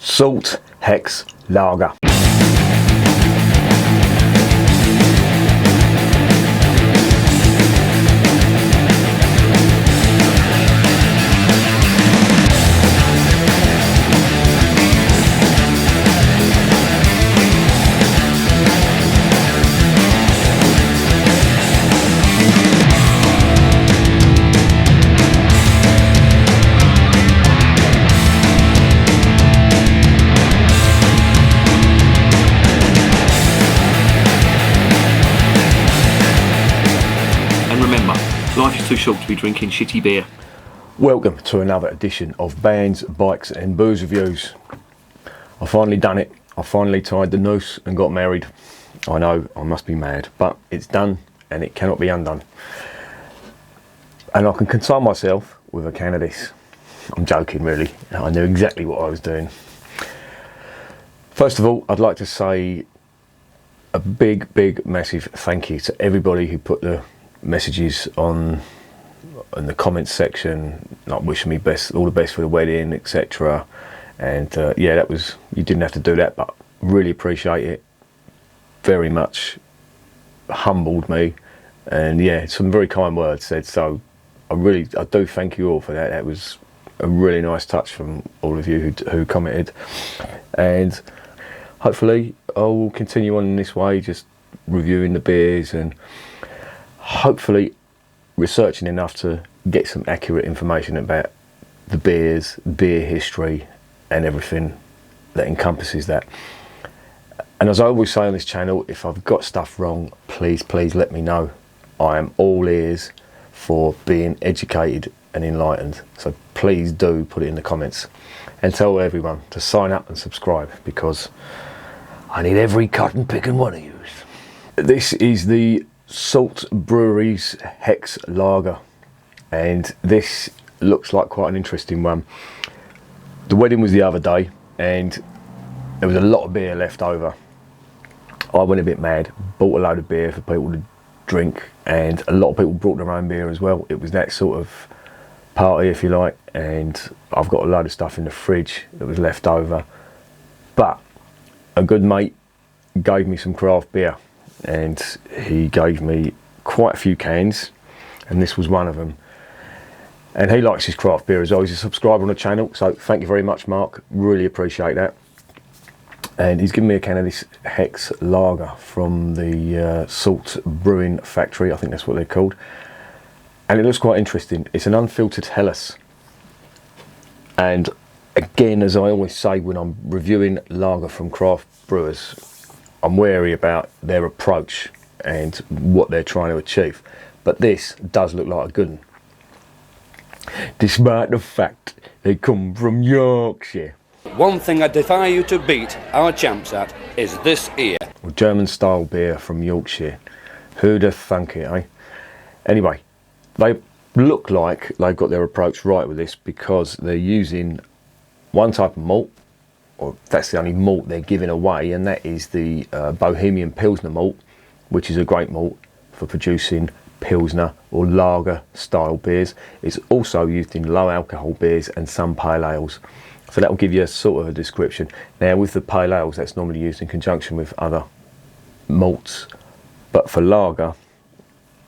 Salt Hex Lager. Life is too short to be drinking shitty beer. Welcome to another edition of Bands, Bikes and Booze Reviews. I finally done it. I finally tied the noose and got married. I know, I must be mad, but it's done and it cannot be undone. And I can console myself with a can of this. I'm joking really. I knew exactly what I was doing. First of all, I'd like to say a big massive thank you to everybody who put the messages on in the comments section, like wishing me all the best for the wedding, etc. And yeah, that was, you didn't have to do that, but really appreciate it. Very much humbled me, and yeah, some very kind words said. So I do thank you all for that. That was a really nice touch from all of you who commented, and hopefully I will continue on in this way, just reviewing the beers and hopefully researching enough to get some accurate information about the beers, beer history and everything that encompasses that. And as I always say on this channel, if I've got stuff wrong, please let me know. I am all ears for being educated and enlightened, so please do put it in the comments and tell everyone to sign up and subscribe, because I need every cotton picking one of you. This is the Salt Brewery's Hex Lager, and this looks like quite an interesting one. The wedding was the other day and there was a lot of beer left over. I went a bit mad, bought a load of beer for people to drink, and a lot of people brought their own beer as well. It was that sort of party, if you like, and I've got a load of stuff in the fridge that was left over. But a good mate gave me some craft beer, and he gave me quite a few cans, and this was one of them. And he likes his craft beer as well. He's a subscriber on the channel, so thank you very much, Mark. Really appreciate that. And he's given me a can of this Hex Lager from the Salt Brewing Factory, I think that's what they're called. And it looks quite interesting. It's an unfiltered Helles. And again, as I always say when I'm reviewing lager from craft brewers, I'm wary about their approach and what they're trying to achieve. But this does look like a good one, despite the fact they come from Yorkshire. One thing I defy you to beat our champs at is this here. German style beer from Yorkshire. Who'd have thunk it, eh? Anyway, they look like they've got their approach right with this, because they're using one type of malt, or that's the only malt they're giving away, and that is the Bohemian Pilsner malt, which is a great malt for producing Pilsner or lager style beers. It's also used in low alcohol beers and some pale ales. So that will give you a sort of a description. Now with the pale ales, that's normally used in conjunction with other malts, but for lager,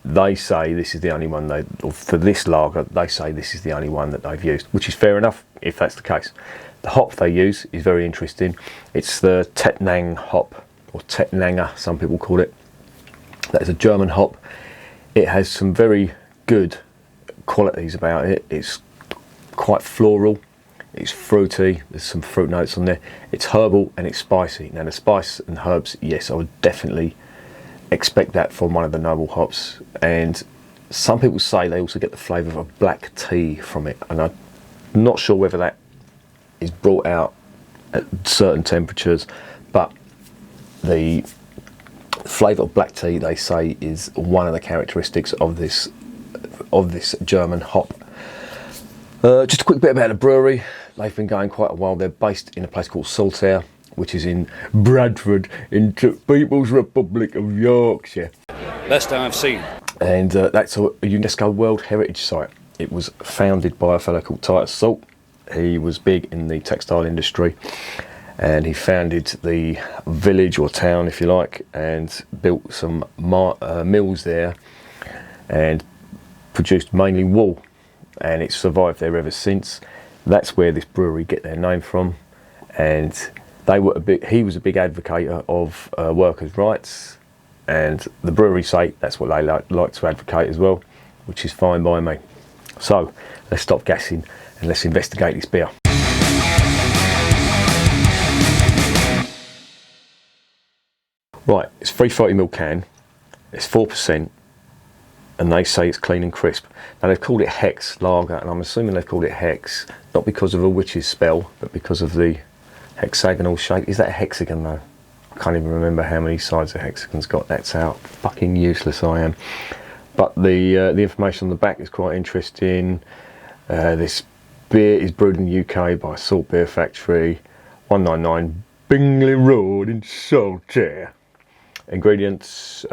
they say this is the only one or for this lager, they say this is the only one that they've used, which is fair enough if that's the case. The hop they use is very interesting. It's the Tettnang hop, or Tettnanger, some people call it. That is a German hop. It has some very good qualities about it. It's quite floral, it's fruity, there's some fruit notes on there. It's herbal and it's spicy. Now the spice and herbs, yes, I would definitely expect that from one of the noble hops. And some people say they also get the flavour of black tea from it, and I'm not sure whether that is brought out at certain temperatures, but the flavour of black tea, they say, is one of the characteristics of this German hop. Just a quick bit about the brewery. They've been going quite a while. They're based in a place called Saltaire, which is in Bradford, in People's Republic of Yorkshire. Best I've seen. And that's a UNESCO World Heritage Site. It was founded by a fellow called Titus Salt, He was big in the textile industry, and he founded the village or town, if you like, and built some mills there and produced mainly wool, and it's survived there ever since. That's where this brewery get their name from, and he was a big advocate of workers' rights, and the brewery say that's what they like to advocate as well, which is fine by me. So let's stop gassing and let's investigate this beer. Right, it's 330ml can, it's 4%, and they say it's clean and crisp. Now they've called it Hex Lager, and I'm assuming they've called it Hex, not because of a witch's spell, but because of the hexagonal shape. Is that a hexagon though? I can't even remember how many sides a hexagon's got. That's how fucking useless I am. But the information on the back is quite interesting. This beer is brewed in the UK by Salt Beer Factory, 199 Bingley Road in Saltaire. Ingredients,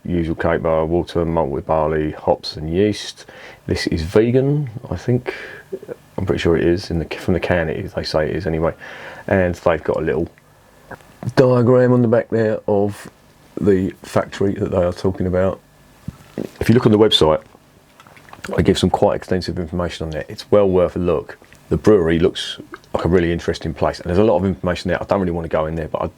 usual cake bar, water, malt with barley, hops and yeast. This is vegan, I think. I'm pretty sure it is. From the can it is, they say it is anyway. And they've got a little diagram on the back there of the factory that they are talking about. If you look on the website, I give some quite extensive information on there. It's well worth a look. The brewery looks like a really interesting place, and there's a lot of information there. I don't really want to go in there, but I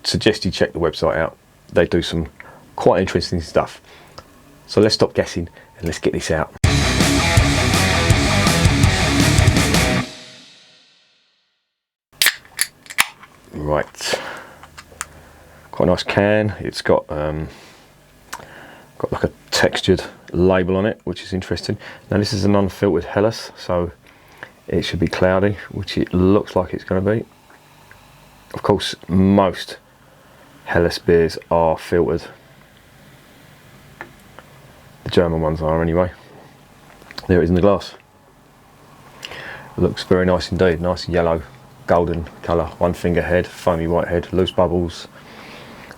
suggest you check the website out. They do some quite interesting stuff. So let's stop guessing and let's get this out. Right, quite a nice can. It's got like a textured label on it, which is interesting. Now this is an unfiltered Helles, so it should be cloudy, which it looks like it's going to be. Of course, most Helles beers are filtered. The German ones are anyway. There it is in the glass. It looks very nice indeed. Nice yellow, golden colour, one finger head, foamy white head, loose bubbles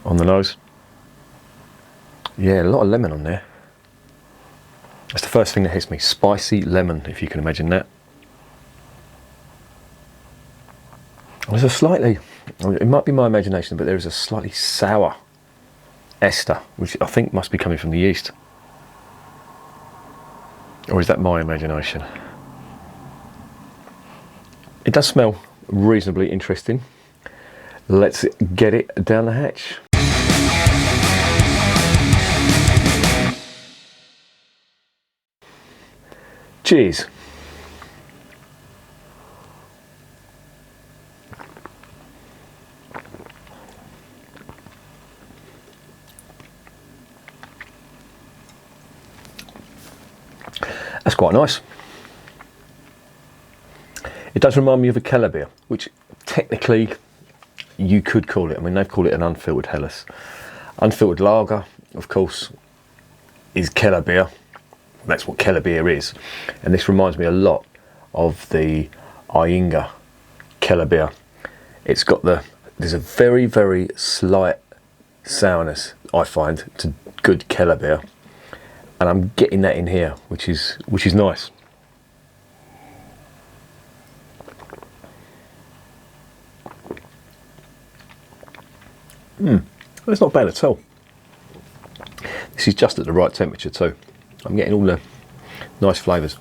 on the nose. Yeah, a lot of lemon on there. That's the first thing that hits me. Spicy lemon, if you can imagine that. There's a slightly, it might be my imagination, but there is a slightly sour ester, which I think must be coming from the yeast. Or is that my imagination? It does smell reasonably interesting. Let's get it down the hatch. Cheers. That's quite nice. It does remind me of a Keller beer, which technically you could call it. I mean, they've called it an unfiltered Helles. Unfiltered lager, of course, is Keller beer. That's what Keller beer is. And this reminds me a lot of the Ainga Keller beer. It's got there's a very, very slight sourness, I find, to good Keller beer. And I'm getting that in here, which is nice. That's not bad at all. This is just at the right temperature too. I'm getting all the nice flavours.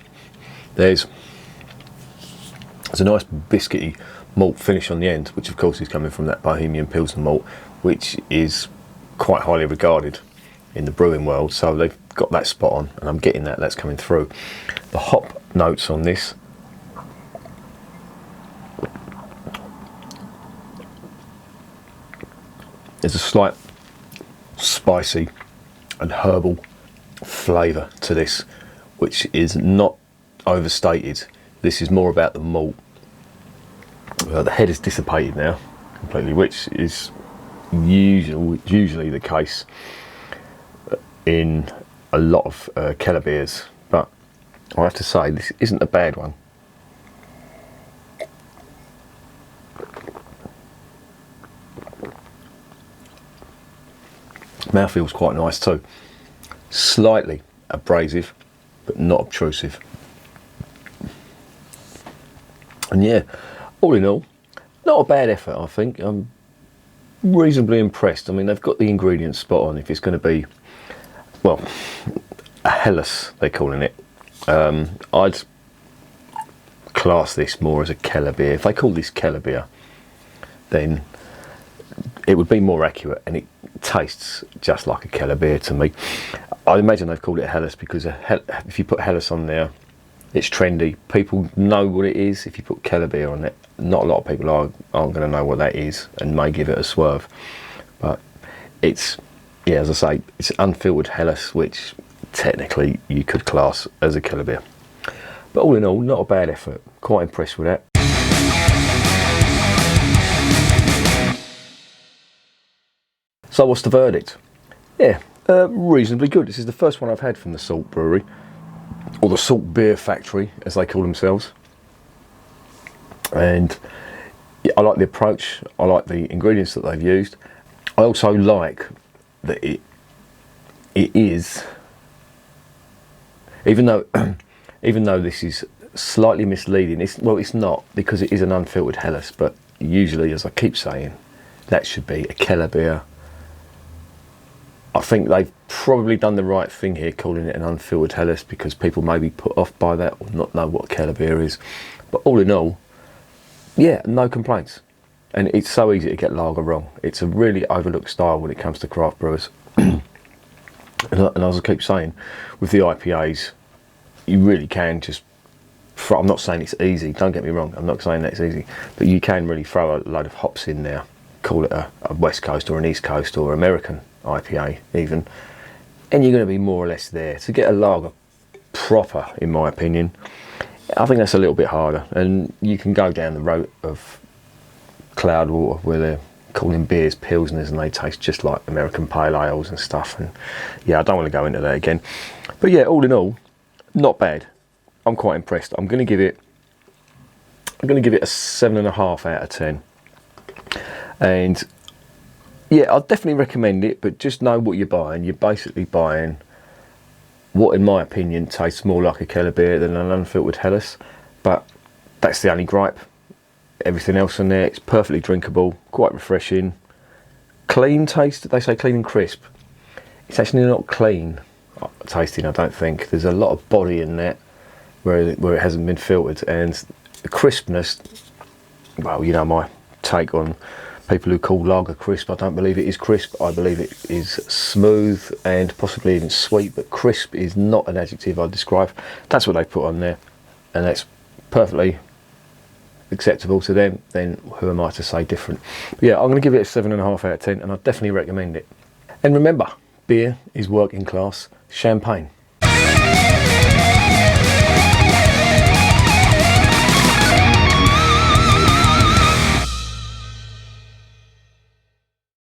There's a nice biscuity malt finish on the end, which of course is coming from that Bohemian Pilsner malt, which is quite highly regarded in the brewing world. So they've got that spot on, and I'm getting that's coming through. The hop notes on this, there's a slight spicy and herbal flavour to this, which is not overstated. This is more about the malt. The head is dissipated now completely, which is usually the case in a lot of Keller beers, but I have to say this isn't a bad one. Mouthfeel's quite nice too. Slightly abrasive, but not obtrusive. And yeah, all in all, not a bad effort, I think. I'm reasonably impressed. I mean, they've got the ingredients spot on. If it's going to be, well, a Helles, they're calling it. I'd class this more as a Keller beer. If they call this Keller beer, then it would be more accurate, and it tastes just like a Keller beer to me. I imagine they've called it Helles because if you put Helles on there, it's trendy. People know what it is. If you put Keller beer on it, not a lot of people aren't going to know what that is and may give it a swerve. But it's, yeah, as I say, it's unfiltered Helles, which technically you could class as a Keller beer. But all in all, not a bad effort. Quite impressed with that. So what's the verdict? Yeah, reasonably good. This is the first one I've had from the Salt Brewery, or the Salt Beer Factory, as they call themselves. And yeah, I like the approach. I like the ingredients that they've used. I also like that it is, even though this is slightly misleading. It's not, because it is an unfiltered Helles. But usually, as I keep saying, that should be a Keller beer. I think they've probably done the right thing here, calling it an unfiltered Helles, because people may be put off by that or not know what Keller beer is. But all in all, yeah, no complaints. And it's so easy to get lager wrong. It's a really overlooked style when it comes to craft brewers. And as I keep saying, with the IPAs, you really can just, I'm not saying it's easy, don't get me wrong, I'm not saying that's easy, but you can really throw a load of hops in there, call it a West Coast or an East Coast or American IPA even, and you're going to be more or less there. To get a lager proper, in my opinion, I think that's a little bit harder. And you can go down the road of Cloudwater, where they're calling beers pilsners and they taste just like American pale ales and stuff, and yeah, I don't want to go into that again. But yeah, all in all, not bad. I'm quite impressed. I'm going to give it a 7.5 out of 10. And yeah, I'd definitely recommend it, but just know what you're buying. You're basically buying what, in my opinion, tastes more like a Keller beer than an unfiltered Helles. But that's the only gripe. Everything else in there, it's perfectly drinkable, quite refreshing. Clean taste, they say clean and crisp. It's actually not clean tasting, I don't think. There's a lot of body in that where it hasn't been filtered. And the crispness, well, you know my take on people who call lager crisp. I don't believe it is crisp. I believe it is smooth and possibly even sweet, but crisp is not an adjective I'd describe. That's what they put on there, and that's perfectly acceptable to them. Then who am I to say different? But yeah, I'm going to give it a 7.5 out of 10, and I definitely recommend it. And remember, beer is working class champagne.